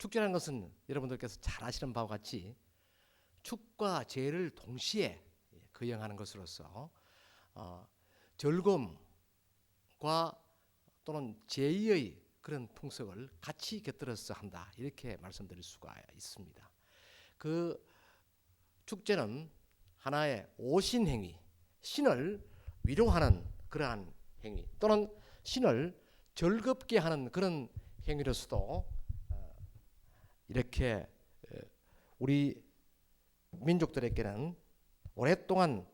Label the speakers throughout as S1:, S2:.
S1: 축제라는 것은 여러분들께서 잘 아시는 바와 같이 축과 제를 동시에 거행하는 것으로서 즐거움과 또는 제의의 그런 풍속을 같이 곁들여서 한다, 이렇게 말씀드릴 수가 있습니다. 그 축제는 하나의 오신행위, 신을 위로하는 그러한 행위, 또는 신을 즐겁게 하는 그런 행위로서도 이렇게 우리 민족들에게는 오랫동안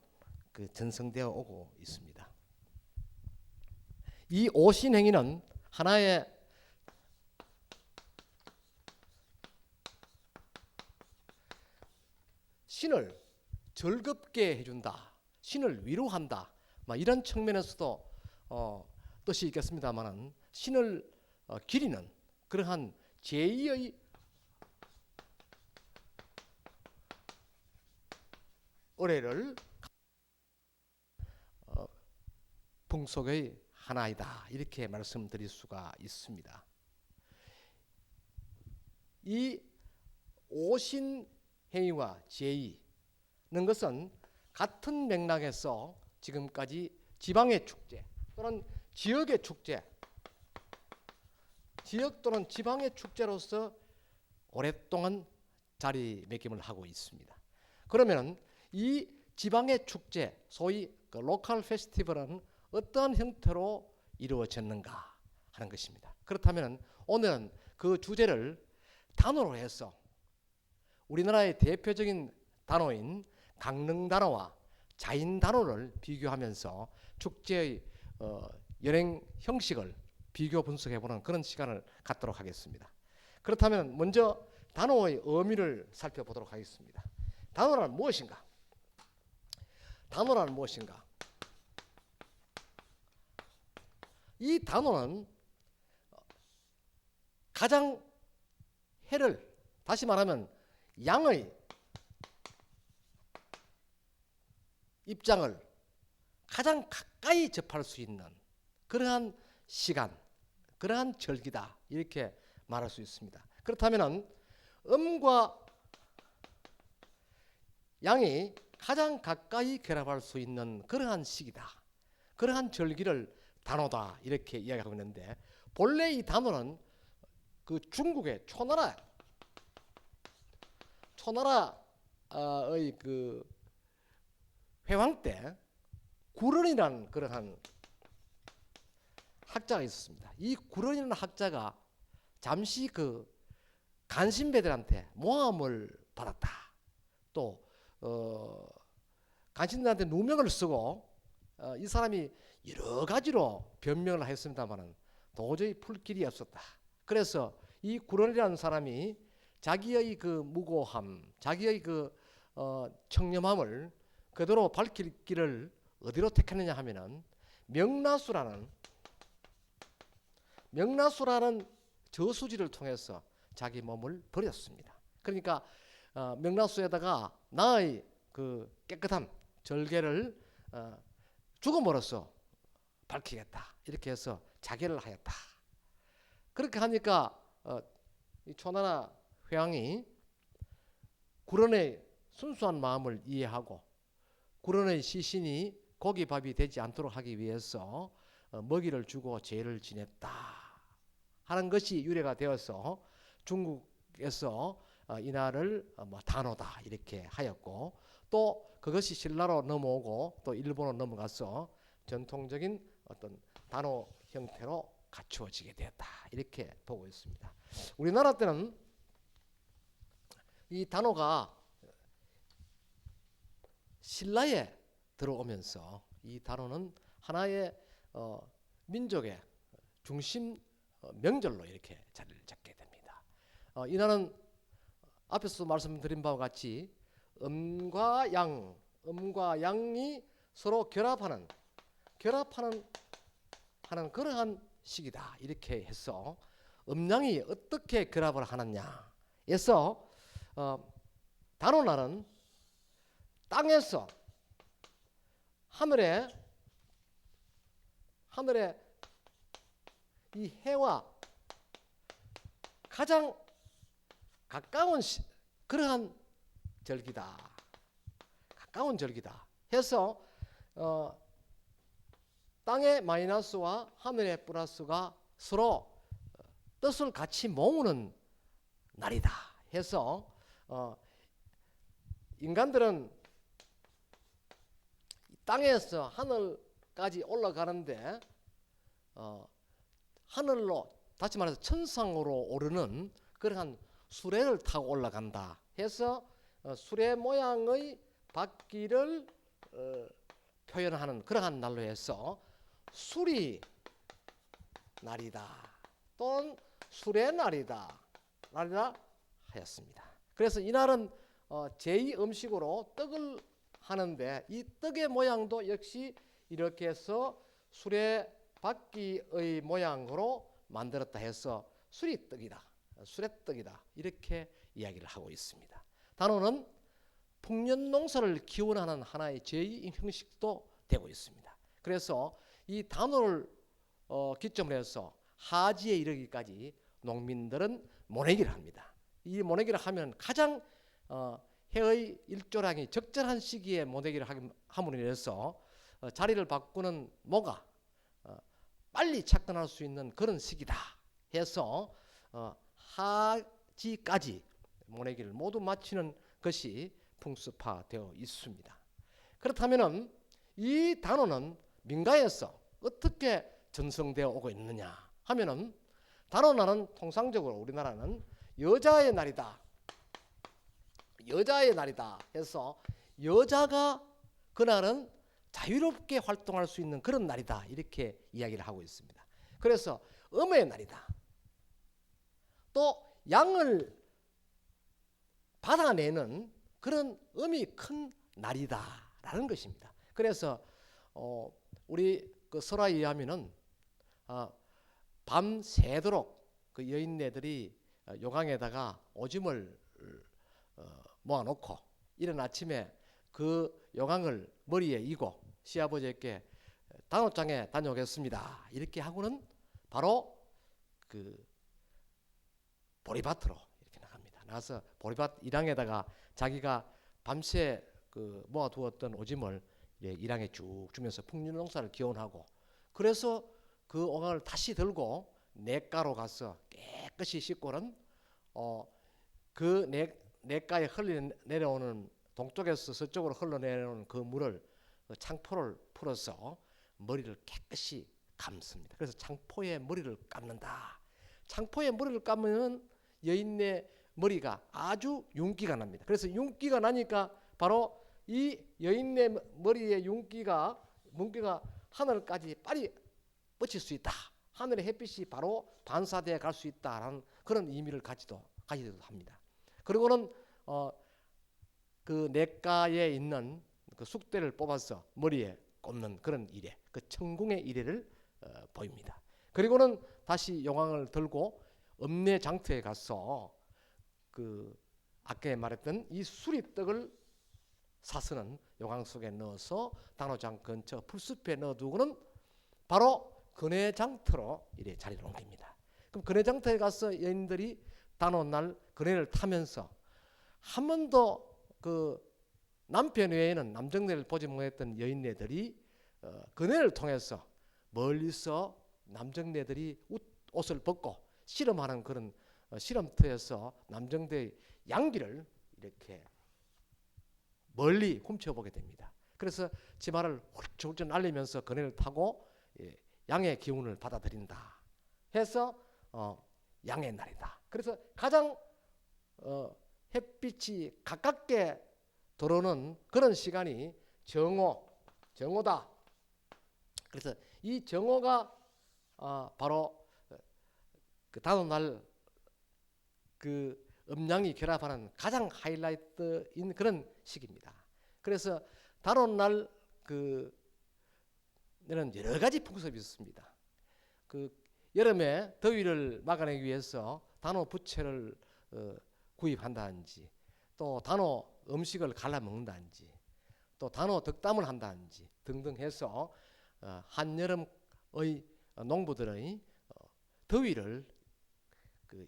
S1: 전승되어 오고 있습니다. 이 오신행위는 하나의 신을 즐겁게 해준다, 신을 위로한다, 이런 측면에서도 뜻이 있겠습니다만은 신을 기리는 그러한 제의의 의례를 풍속의 하나이다, 이렇게 말씀드릴 수가 있습니다. 이 오신행위와 제의는 것은 같은 맥락에서 지금까지 지방의 축제 또는 지역의 축제, 지역 또는 지방의 축제로서 오랫동안 자리매김을 하고 있습니다. 그러면 이 지방의 축제, 소위 로컬 페스티벌은 어떠한 형태로 이루어졌는가 하는 것입니다. 그렇다면 오늘은 그 주제를 단어로 해서 우리나라의 대표적인 단어인 강릉 단어와 자인 단어를 비교하면서 축제의 연행 형식을 비교 분석해보는 그런 시간을 갖도록 하겠습니다. 그렇다면 먼저 단어의 의미를 살펴보도록 하겠습니다. 단어란 무엇인가? 단어란 무엇인가? 이 단어는 가장 해를, 다시 말하면 양의 입장을 가장 가까이 접할 수 있는 그러한 시간, 그러한 절기다, 이렇게 말할 수 있습니다. 그렇다면 음과 양이 가장 가까이 결합할 수 있는 그러한 시기다, 그러한 절기를 단어다, 이렇게 이야기하고 있는데, 본래 이 단어는 그 중국의 초나라의 그 회왕 때 구런이라는 그러한 학자가 있었습니다. 이 구런이라는 학자가 잠시 그 간신배들한테 모함을 받았다, 또 간신들한테 누명을 쓰고 이 사람이 여러 가지로 변명을 했습니다만은 도저히 풀 길이 없었다. 그래서 이 구런이라는 사람이 자기의 그 무고함, 자기의 그 청렴함을 그대로 밝힐 길을 어디로 택했느냐 하면은 명나수라는 저수지를 통해서 자기 몸을 버렸습니다. 그러니까 명나수에다가 나의 그 깨끗함, 절개를 죽음으로써 밝히겠다, 이렇게 해서 자결을 하였다. 그렇게 하니까 이 초나라 회왕이 구런의 순수한 마음을 이해하고 구런의 시신이 고기밥이 되지 않도록 하기 위해서 먹이를 주고 제를 지냈다 하는 것이 유래가 되어서 중국에서 이날을 단오다, 이렇게 하였고, 또 그것이 신라로 넘어오고 또 일본으로 넘어가서 전통적인 어떤 단오 형태로 갖추어지게 되었다, 이렇게 보고 있습니다. 우리나라 때는 이 단오가 신라에 들어오면서 이 단오는 하나의 민족의 중심 명절로 이렇게 자리를 잡게 됩니다. 이날은 앞에서 말씀드린 바와 같이 음과 양이 서로 결합하는 그러한 시기다, 이렇게 해서 음양이 어떻게 결합을 하느냐에서 단오날은 땅에서 하늘에 이 해와 가장 가까운 그러한 절기다. 가까운 절기다. 해서 땅의 마이너스와 하늘의 플러스가 서로 뜻을 같이 모으는 날이다. 해서 인간들은 땅에서 하늘까지 올라가는데 하늘로 다시 말해서 천상으로 오르는 그러한 수레를 타고 올라간다 해서 수레 모양의 바퀴를 표현하는 그러한 날로 해서 수리 날이다 또는 수레 날이다 하였습니다. 그래서 이날은 제2 음식으로 떡을 하는데 이 떡의 모양도 역시 이렇게 해서 수레 바퀴의 모양으로 만들었다 해서 수리떡이다, 수레떡이다 이렇게 이야기를 하고 있습니다. 단오는 풍년 농사를 기원하는 하나의 제2 형식도 되고 있습니다. 그래서 이 단오를 기점으로 해서 하지에 이르기까지 농민들은 모내기를 합니다. 이 모내기를 하면 가장 해의 일조량이 적절한 시기에 모내기를 함으로 인해서 자리를 바꾸는 모가 빨리 착근할 수 있는 그런 시기다 해서 하지까지 모내기를 모두 마치는 것이 풍습화되어 있습니다. 그렇다면 이 단오는 민가에서 어떻게 전성되어 오고 있느냐 하면은 단오날은 통상적으로 우리나라는 여자의 날이다. 여자의 날이다 해서 여자가 그날은 자유롭게 활동할 수 있는 그런 날이다 이렇게 이야기를 하고 있습니다. 그래서 음의 날이다. 또 양을 받아내는 그런 음이 큰 날이다라는 것입니다. 그래서 우리 그 설화에 의하면은 밤새도록 그 여인네들이 요강에다가 오줌을 모아놓고 이른 아침에 그 요강을 머리에 이고 시아버지께 단오장에 다녀오겠습니다 이렇게 하고는 바로 그 보리밭으로 이렇게 나갑니다. 나가서 보리밭 일항에다가 자기가 밤새 그 모아두었던 오줌을 일항에 쭉 주면서 풍년농사를 기원하고 그래서 그 오강을 다시 들고 냇가로 가서 깨끗이 씻고는 그 냇가에 흘러내려오는 동쪽에서 서쪽으로 흘러내려오는 그 물을 그 창포를 풀어서 머리를 깨끗이 감습니다. 그래서 창포에 머리를 감는다. 창포에 머리를 감으면 여인의 머리가 아주 윤기가 납니다. 그래서 윤기가 나니까 바로 이 여인의 머리에 문기가 하늘까지 빨리 뻗칠 수 있다. 하늘의 햇빛이 바로 반사되어 갈 수 있다라는 그런 의미를 가지기도 합니다. 그리고는 그 냇가에 있는 그 쑥대를 뽑아서 머리에 꼽는 그런 이래, 그 천궁의 이래를 보입니다. 그리고는 다시 용왕을 들고 읍내장터에 가서 그 아까 말했던 이 수리떡을 사서는 용왕 속에 넣어서 단오장 근처 풀숲에 넣어두고는 바로 근회장터로 이래 자리를 옮깁니다. 그럼 근회장터에 가서 여인들이 단오날 근회를 타면서 한 번도 그 남편 외에는 남정네를 보지 못했던 여인네들이 근회를 통해서 멀리서 남정네들이 옷을 벗고 씨름하는 그런 씨름터에서 남정네의 양기를 이렇게 멀리 훔쳐보게 됩니다. 그래서 치마를 훌쩍훌쩍 날리면서 그네를 타고 양의 기운을 받아들인다 해서 양의 날이다. 그래서 가장 햇빛이 가깝게 들어오는 그런 시간이 정오다. 그래서 이 정오가 바로 그 단오날 그 음양이 결합하는 가장 하이라이트인 그런 시기입니다. 그래서 단오날 그는 여러 가지 풍습이 있습니다. 그 여름에 더위를 막아내기 위해서 단오 부채를 구입한다든지, 또 단오 음식을 갈라 먹는다든지, 또 단오 덕담을 한다든지 등등 해서 한여름의 농부들의 더위를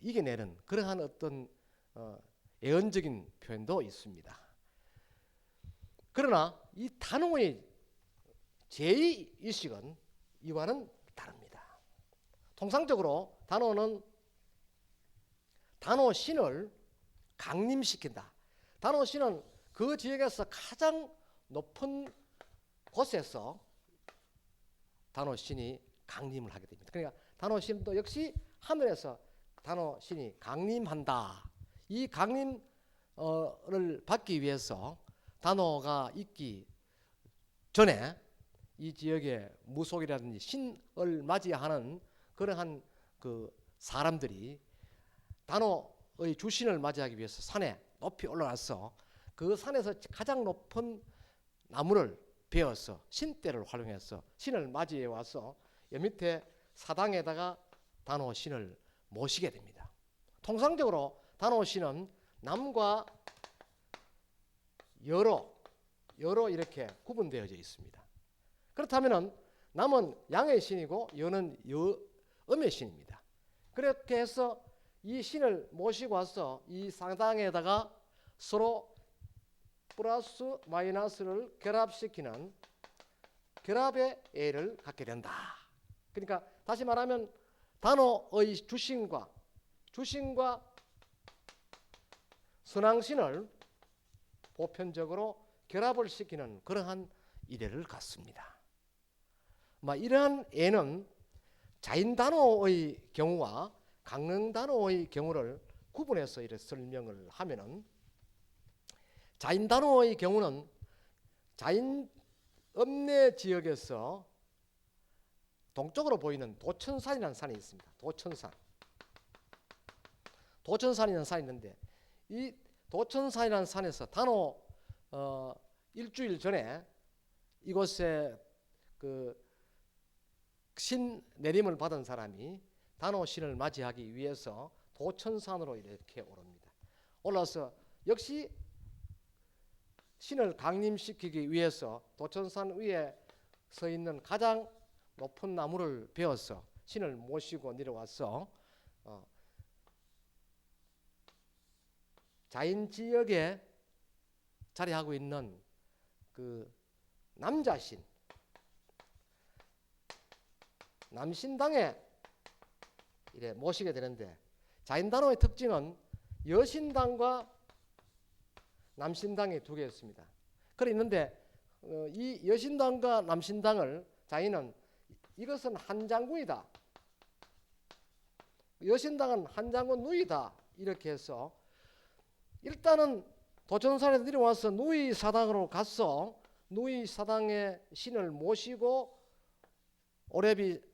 S1: 이겨내는 그러한 어떤 예언적인 표현도 있습니다. 그러나 이 단호의 제2의식은 이와는 다릅니다. 통상적으로 단호는 단호신을 강림시킨다. 단호신은 그 지역에서 가장 높은 곳에서 단호신이 강림을 하게 됩니다. 그러니까 단호신도 역시 하늘에서 단호신이 강림한다. 이 강림을 받기 위해서 단호가 있기 전에 이 지역의 무속이라든지 신을 맞이하는 그러한 그 사람들이 단호의 주신을 맞이하기 위해서 산에 높이 올라가서 그 산에서 가장 높은 나무를 베어서 신대를 활용해서 신을 맞이해 와서 여 밑에 사당에다가 단호신을 모시게 됩니다. 통상적으로 단호신은 남과 여로 이렇게 구분되어져 있습니다. 그렇다면 남은 양의 신이고 여는 음의 신입니다. 그렇게 해서 이 신을 모시고 와서 이 사당에다가 서로 플러스 마이너스를 결합시키는 결합의 애를 갖게 된다. 그러니까 다시 말하면 단호의 주신과 선왕신을 보편적으로 결합을 시키는 그러한 이래를 갖습니다. 이러한 애는 자인단호의 경우와 강릉단호의 경우를 구분해서 이렇게 설명을 하면은, 자인단호의 경우는 자인 읍내 지역에서 동쪽으로 보이는 도천산이라는 산이 있습니다. 도천산이라는 산이 있는데, 이 도천산이라는 산에서 단호 일주일 전에 이곳에 그 신 내림을 받은 사람이 단호 신을 맞이하기 위해서 도천산으로 이렇게 오릅니다. 올라서 역시 신을 강림시키기 위해서 도천산 위에 서 있는 가장 높은 나무를 베어서 신을 모시고 내려와서 자인 지역에 자리하고 있는 그 남자신, 남신당에 이래 모시게 되는데, 자인단호의 특징은 여신당과 남신당이 두 개였습니다. 그래 있는데 이 여신당과 남신당을 자인은 이것은 한장군이다, 여신당은 한장군 누이다, 이렇게 해서 일단은 도천산에 내려와서 누이 사당으로 가서 누이 사당의 신을 모시고 오래비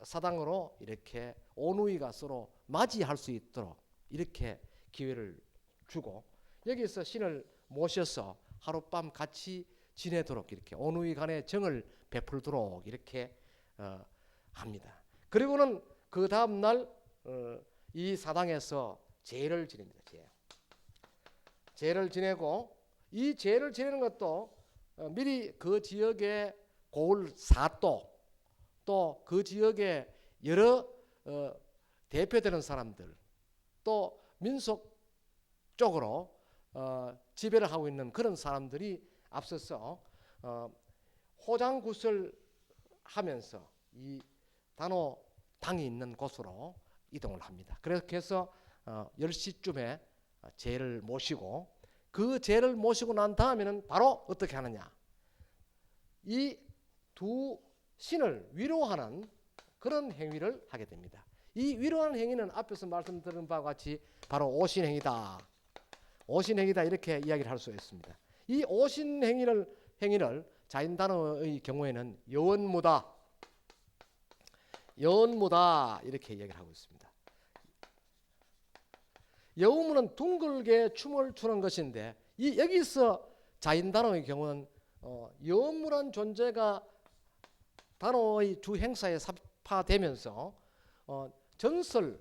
S1: 사당으로 이렇게 오누이가 서로 맞이할 수 있도록 이렇게 기회를 주고, 여기서 신을 모셔서 하룻밤 같이 지내도록 이렇게 오누이 간의 정을 베풀도록 이렇게 합니다. 그리고는 그 다음 날 이 사당에서 제를 지냅니다. 제를 지내고, 이 제를 지내는 것도 미리 그 지역의 고을 사또, 또 그 지역의 여러 대표되는 사람들, 또 민속 쪽으로 지배를 하고 있는 그런 사람들이 앞서서 호장굿을 하면서 이 단호 당이 있는 곳으로 이동을 합니다. 그렇게 해서 10시쯤에 제를 모시고, 그 제를 모시고 난 다음에는 바로 어떻게 하느냐, 이 두 신을 위로하는 그런 행위를 하게 됩니다. 이 위로하는 행위는 앞에서 말씀드린 바와 같이 바로 오신행위다, 이렇게 이야기를 할 수 있습니다. 이 오신행위를 자인단호의 경우에는 여원무다 이렇게 이야기를 하고 있습니다. 여우무는 둥글게 춤을 추는 것인데, 이 여기서 자인단호의 경우는 여우무란 존재가 단호의 주 행사에 삽입되면서 전설을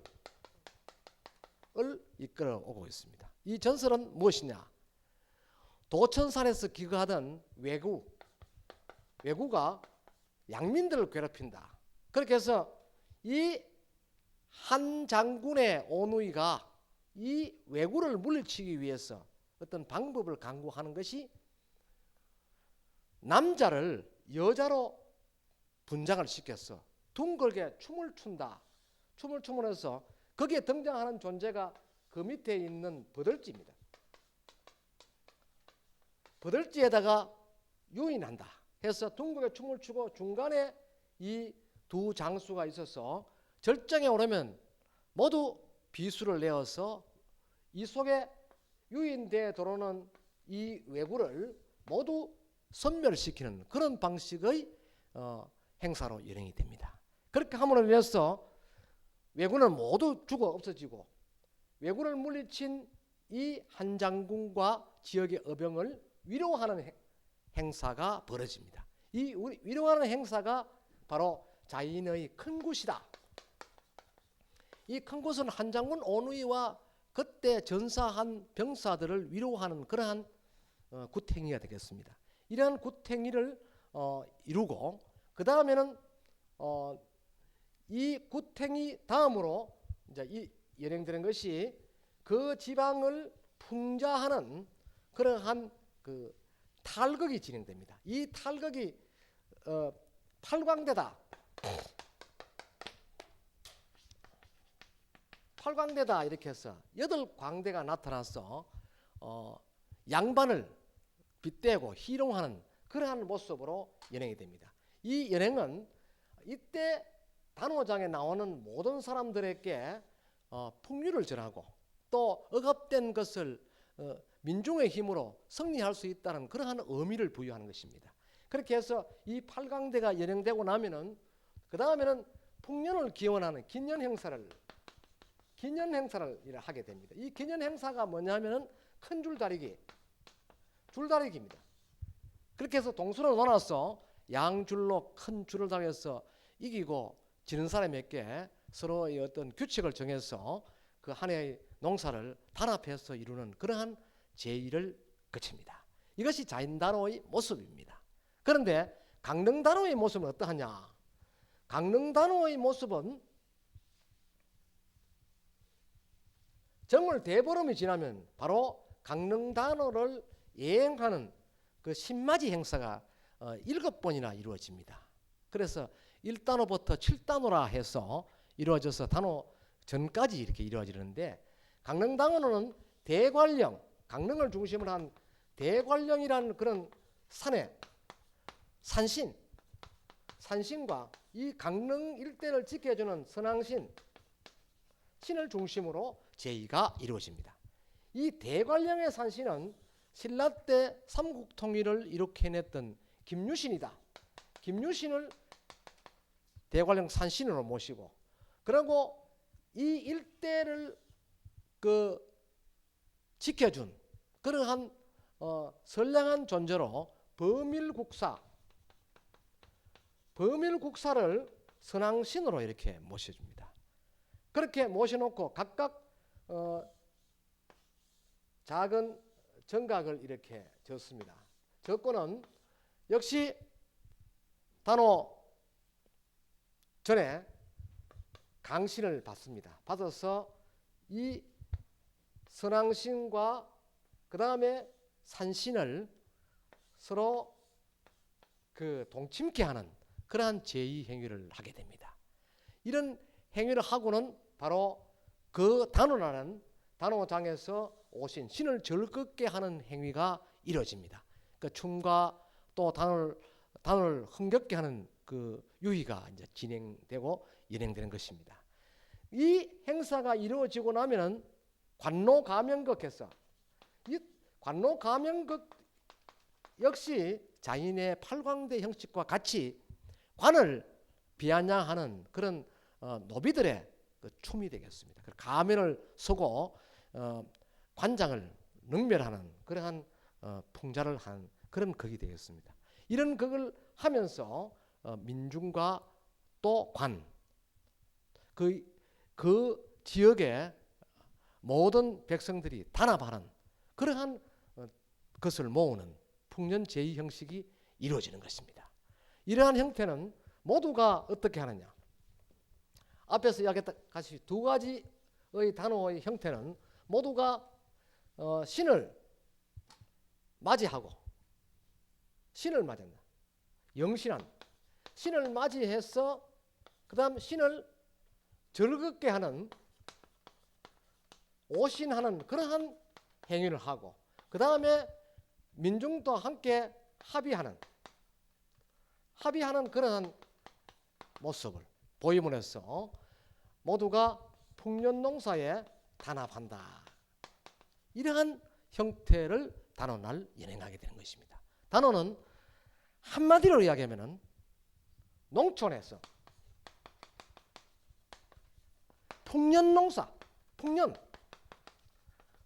S1: 이끌어 오고 있습니다. 이 전설은 무엇이냐? 도천산에서 기거하던 왜구가 양민들을 괴롭힌다. 그렇게 해서 이 한 장군의 오누이가 이 왜구를 물리치기 위해서 어떤 방법을 강구하는 것이 남자를 여자로 분장을 시켰어. 둥글게 춤을 춘다. 춤을 추면서 거기에 등장하는 존재가 그 밑에 있는 버들지입니다. 버들지에다가 유인한다 해서 둥글게 춤을 추고 중간에 이 두 장수가 있어서 절정에 오르면 모두 비수를 내어서 이 속에 유인되어 들어오는 이 왜구를 모두 섬멸시키는 그런 방식의 행사로 연행이 됩니다. 그렇게 함으로 인해서 왜구는 모두 죽어 없어지고 왜구를 물리친 이 한 장군과 지역의 어병을 위로하는 행사가 벌어집니다. 이 위로하는 행사가 바로 자인의 큰 굿이다. 이 큰 굿은 한 장군 온위와 그때 전사한 병사들을 위로하는 그러한 굿행위가 되겠습니다. 이러한 굿행위를 이루고 그 다음에는 이 굿행위 다음으로 이제 이 연행되는 것이 그 지방을 풍자하는 그러한 그 탈극이 진행됩니다. 이 탈극이 팔광대다. 팔광대다 이렇게 해서 8광대가 나타나서 양반을 빗대고 희롱하는 그러한 모습으로 연행이 됩니다. 이 연행은 이때 단호장에 나오는 모든 사람들에게 풍류를 전하고 또 억압된 것을 민중의 힘으로 승리할 수 있다는 그러한 의미를 부여하는 것입니다. 그렇게 해서 이 팔광대가 연행되고 나면은 그 다음에는 풍년을 기원하는 기년 행사를 하게 됩니다. 이 기년 행사가 뭐냐면은 큰 줄다리기입니다. 그렇게 해서 동수를 나눠서 양줄로 큰 줄을 달여서 이기고 지는 사람에게 서로의 어떤 규칙을 정해서 그 한 해의 농사를 단합해서 이루는 그러한 제의를 거칩니다. 이것이 자인단오의 모습입니다. 그런데 강릉단오의 모습은 어떠하냐? 강릉단오의 모습은 정월 대보름이 지나면 바로 강릉단오를 예행하는 그 신맞이 행사가 7번이나 이루어집니다. 그래서 1단오부터 7단오라 해서 이루어져서 단오 전까지 이렇게 이루어지는데 강릉단오는 대관령, 강릉을 중심으로 한 대관령이라는 그런 산에 산신과 이 강릉 일대를 지켜주는 선왕신 신을 중심으로 제의가 이루어집니다. 이 대관령의 산신은 신라 때 삼국통일을 일으켜냈던 김유신이다. 김유신을 대관령 산신으로 모시고 그리고 이 일대를 지켜준 그러한 선량한 존재로 범일국사를 선왕신으로 이렇게 모셔줍니다. 그렇게 모셔놓고 각각 작은 정각을 이렇게 졌습니다. 적고는 역시 단오 전에 강신을 받습니다. 받아서 이 선왕신과 그 다음에 산신을 서로 동침케 하는 그러한 제의 행위를 하게 됩니다. 이런 행위를 하고는 바로 그 단오라는 단오장에서 오신 신을 절긋게 하는 행위가 이루어집니다. 그 춤과 또 단오를 흥겹게 하는 그 유희가 이제 진행되고 연행되는 것입니다. 이 행사가 이루어지고 나면은 관노가명극해서 이 관노가명극 역시 자인의 팔광대 형식과 같이 관을 비아냥하는 그런 노비들의 그 춤이 되겠습니다. 가면을 쓰고 관장을 능멸하는 그러한 풍자를 하는 그런 극이 되겠습니다. 이런 극을 하면서 민중과 또 관, 그 지역의 모든 백성들이 단합하는 그러한 것을 모으는 풍년제의 형식이 이루어지는 것입니다. 이러한 형태는 모두가 어떻게 하느냐? 앞에서 이야기했던 같이 두 가지의 단오의 형태는 모두가 신을 맞이하고 신을 맞이한다. 영신한 신을 맞이해서 그 다음 신을 즐겁게 하는 오신하는 그러한 행위를 하고 그 다음에 민중도 함께 합의하는 그러한 모습을 보임으로써 모두가 풍년농사에 단합한다. 이러한 형태를 단오날 연행하게 되는 것입니다. 단오는 한마디로 이야기하면 농촌에서 풍년농사,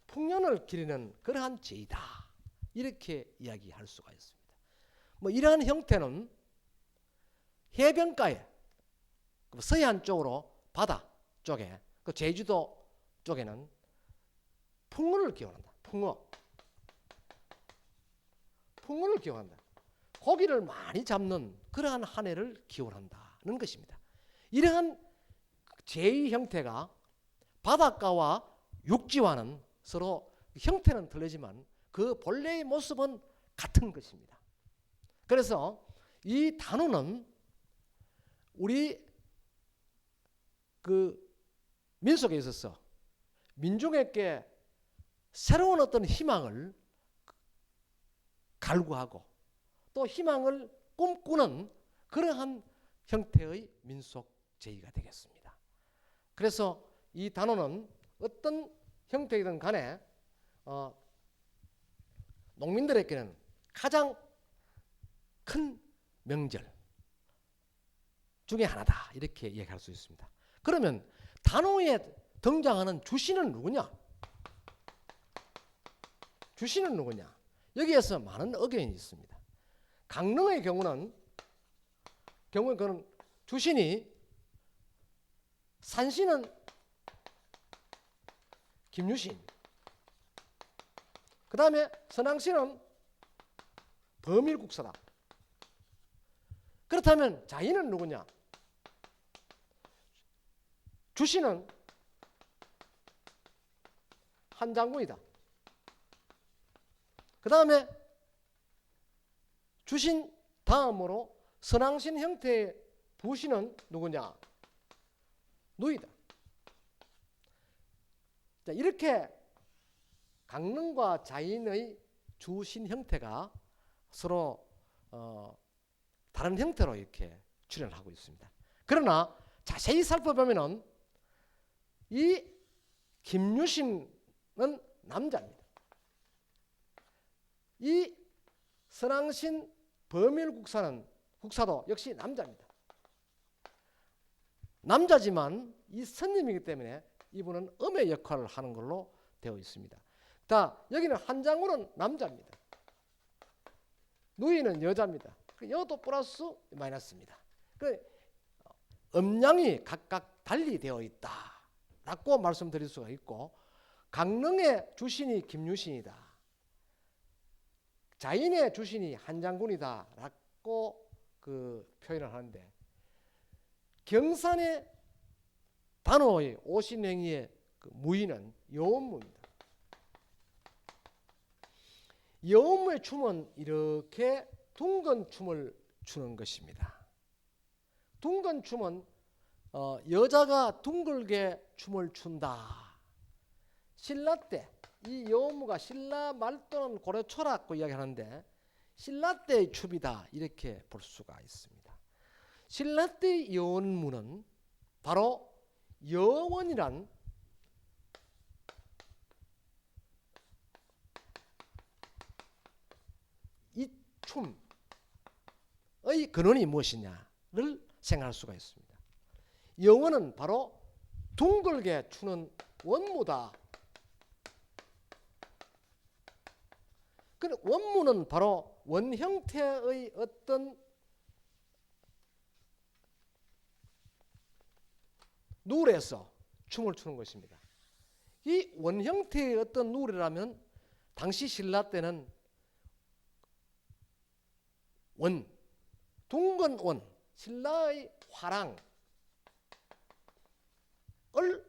S1: 풍년을 기리는 그러한 제이다. 이렇게 이야기할 수가 있습니다. 뭐 이러한 형태는 해변가에 서해안 쪽으로 바다 쪽에 그 제주도 쪽에는 풍어를 기원한다. 풍어를 기원한다. 고기를 많이 잡는 그러한 한 해를 기원한다는 것입니다. 이러한 제2 형태가 바닷가와 육지와는 서로 형태는 틀리지만 그 본래의 모습은 같은 것입니다. 그래서 이 단오는 우리 그 민속에 있어서 민중에게 새로운 어떤 희망을 갈구하고 또 희망을 꿈꾸는 그러한 형태의 민속 제의가 되겠습니다. 그래서 이 단오는 어떤 형태이든 간에 농민들에게는 가장 큰 명절 중에 하나다. 이렇게 얘기할 수 있습니다. 그러면 단오에 등장하는 주신은 누구냐? 주신은 누구냐? 여기에서 많은 의견이 있습니다. 강릉의 경우는 그는 주신이 산신은 김유신, 그 다음에 선왕신은 범일국사다. 그렇다면 자인은 누구냐? 주신은 한장군이다. 그 다음에 주신 다음으로 선왕신 형태의 부신은 누구냐? 누이다. 자, 이렇게 강릉과 자인의 주신 형태가 서로 다른 형태로 이렇게 출현하고 있습니다. 그러나 자세히 살펴보면은 이 김유신은 남자입니다. 이 선왕신 국사도 역시 남자입니다. 남자지만 이 선님이기 때문에 이분은 음의 역할을 하는 걸로 되어 있습니다. 자, 여기는 한장군은 남자입니다. 누이는 여자입니다. 여도 플러스 마이너스입니다. 음양이 각각 달리 되어 있다라고 말씀드릴 수가 있고, 강릉의 주신이 김유신이다, 자인의 주신이 한장군이다라고 그 표현을 하는데, 경산의 단오의 오신행위의 그 무의는 여원무입니다. 여원무의 춤은 이렇게 둥근 춤을 추는 것입니다. 둥근 춤은 여자가 둥글게 춤을 춘다. 신라 때 이 여원무가 신라 말 또는 고려 초라고 이야기하는데 신라 때의 춤이다 이렇게 볼 수가 있습니다. 신라 때의 여원무는 바로 여원이란 이 춤의 근원이 무엇이냐를 생각할 수가 있습니다. 여원은 바로 둥글게 추는 원무다. 그 원무는 바로 원 형태의 어떤 누울에서 춤을 추는 것입니다. 이 원 형태의 어떤 누울이라면 당시 신라 때는 원, 둥근 원, 신라의 화랑을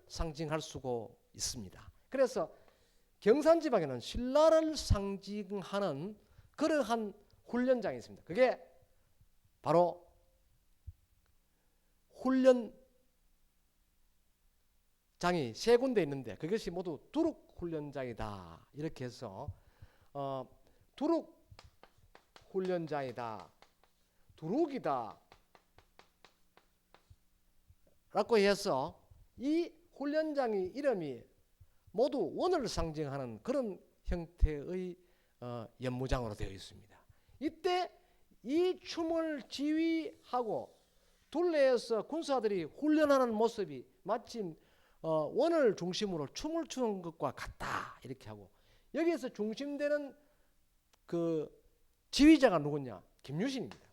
S1: 상징할 수가 있습니다. 그래서 경산지방에는 신라를 상징하는 그러한 훈련장이 있습니다. 그게 바로 훈련장이 세 군데 있는데 그것이 모두 두룩 훈련장이다. 이렇게 해서 두룩 훈련장이다. 두룩이다. 라고 해서 이 훈련장의 이름이 모두 원을 상징하는 그런 형태의 연무장으로 되어 있습니다. 이때 이 춤을 지휘하고 둘레에서 군사들이 훈련하는 모습이 마침 원을 중심으로 춤을 추는 것과 같다 이렇게 하고, 여기에서 중심되는 그 지휘자가 누구냐? 김유신입니다.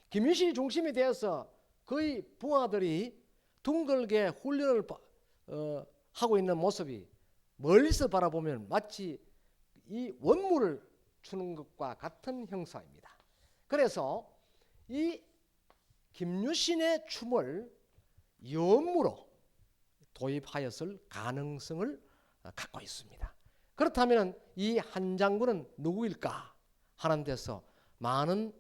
S1: 김유신이 중심이 되어서 그의 부하들이 둥글게 훈련을 하고 있는 모습이 멀리서 바라보면 마치 이 원무를 추는 것과 같은 형상입니다. 그래서 이 김유신의 춤을 연무로 도입하였을 가능성을 갖고 있습니다. 그렇다면 이 한 장군은 누구일까 하는 데서 많은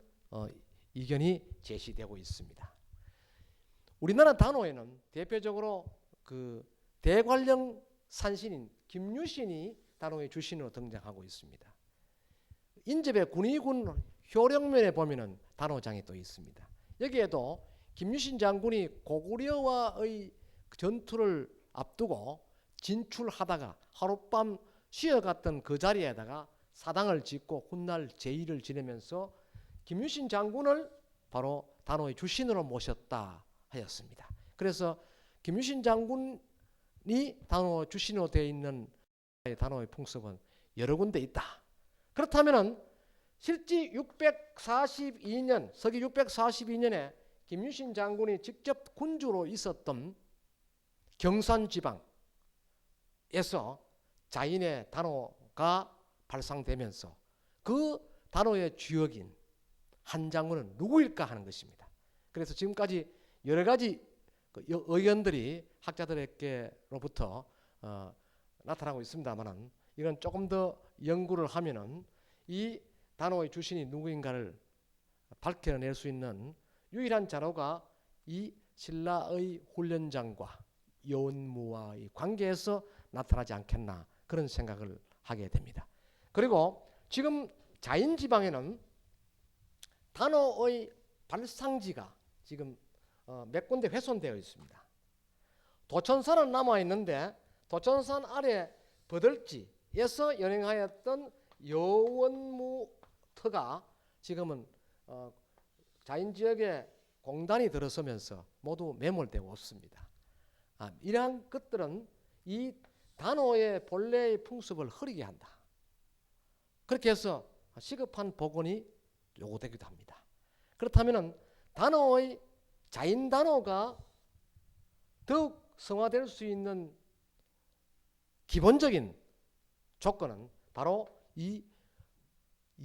S1: 의견이 제시되고 있습니다. 우리나라 단호에는 대표적으로 그 대관령 산신인 김유신이 단호의 주신으로 등장하고 있습니다. 인접의 군의군 효령면에 보면은 단호장이 또 있습니다. 여기에도 김유신 장군이 고구려와의 전투를 앞두고 진출하다가 하룻밤 쉬어갔던 그 자리에다가 사당을 짓고 훗날 제의를 지내면서 김유신 장군을 바로 단호의 주신으로 모셨다 하였습니다. 그래서 김유신 장군이 단호 주신으로 되어 있는 단호의 풍습은 여러 군데 있다. 그렇다면 실제 642년 서기 642년에 김유신 장군이 직접 군주로 있었던 경산지방에서 자인의 단호가 발상되면서 그 단호의 주역인 한 장군은 누구일까 하는 것입니다. 그래서 지금까지 여러 가지 의견들이 학자들에게로부터 나타나고 있습니다만, 이건 조금 더 연구를 하면은 이 단호의 주신이 누구인가를 밝혀낼 수 있는 유일한 자료가 이 신라의 훈련장과 연무와의 관계에서 나타나지 않겠나 그런 생각을 하게 됩니다. 그리고 지금 자인지방에는 단호의 발상지가 지금 몇 군데 훼손되어 있습니다. 도천산은 남아 있는데 도천산 아래 버들지에서 연행하였던 여원무터가 지금은 자인지역에 공단이 들어서면서 모두 매몰되고 없습니다. 이러한 것들은 이 단호의 본래의 풍습을 흐리게 한다. 그렇게 해서 시급한 복원이 요구되기도 합니다. 그렇다면 단호의 자인 단호가 더욱 성화될 수 있는 기본적인 조건은 바로 이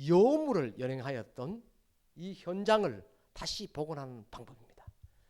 S1: 여무를 연행하였던 이 현장을 다시 복원하는 방법입니다.